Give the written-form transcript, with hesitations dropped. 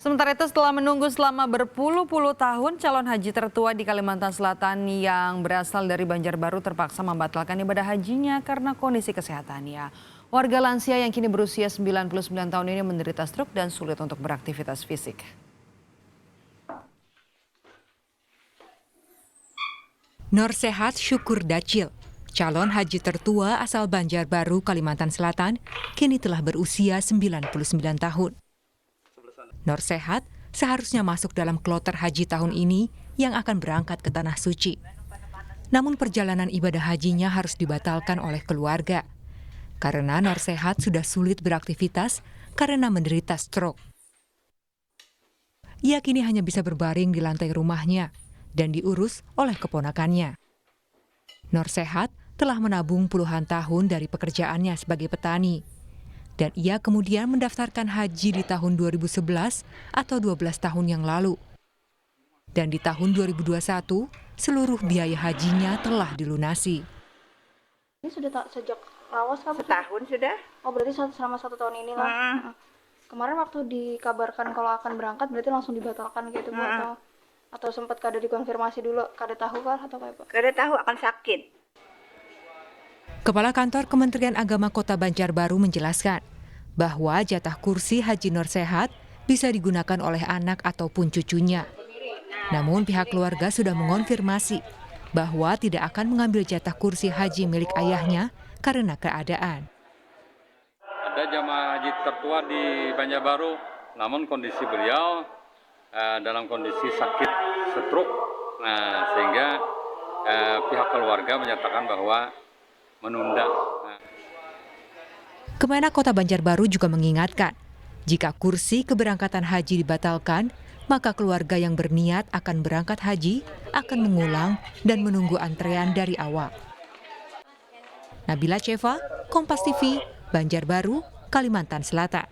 Sementara itu setelah menunggu selama berpuluh-puluh tahun, calon haji tertua di Kalimantan Selatan yang berasal dari Banjarbaru terpaksa membatalkan ibadah hajinya karena kondisi kesehatannya. Warga lansia yang kini berusia 99 tahun ini menderita stroke dan sulit untuk beraktivitas fisik. Norsehat Syukur Dacil, calon haji tertua asal Banjarbaru, Kalimantan Selatan, kini telah berusia 99 tahun. Norsehat seharusnya masuk dalam kloter haji tahun ini yang akan berangkat ke Tanah Suci. Namun perjalanan ibadah hajinya harus dibatalkan oleh keluarga, karena Norsehat sudah sulit beraktivitas karena menderita stroke. Ia kini hanya bisa berbaring di lantai rumahnya dan diurus oleh keponakannya. Norsehat telah menabung puluhan tahun dari pekerjaannya sebagai petani. Dan ia kemudian mendaftarkan haji di tahun 2011 atau 12 tahun yang lalu. Dan di tahun 2021, seluruh biaya hajinya telah dilunasi. Ini sudah sejak lawas kan? Setahun sudah. Oh, berarti selama 1 tahun inilah. Kemarin waktu dikabarkan kalau akan berangkat berarti langsung dibatalkan gitu Bu, atau sempat kada dikonfirmasi dulu, kada tahu kah atau apa? Kada tahu akan sakit. Kepala Kantor Kementerian Agama Kota Banjarbaru menjelaskan bahwa jatah kursi Haji Norsehat bisa digunakan oleh anak ataupun cucunya. Namun pihak keluarga sudah mengonfirmasi bahwa tidak akan mengambil jatah kursi haji milik ayahnya karena keadaan. Ada jamaah haji tertua di Banjarbaru, namun kondisi beliau dalam kondisi sakit stroke, sehingga pihak keluarga menyatakan bahwa menunda. Kemenak Kota Banjarbaru juga mengingatkan, jika kursi keberangkatan haji dibatalkan, maka keluarga yang berniat akan berangkat haji akan mengulang dan menunggu antrean dari awal. Nabila Cheva, Kompas TV, Banjarbaru, Kalimantan Selatan.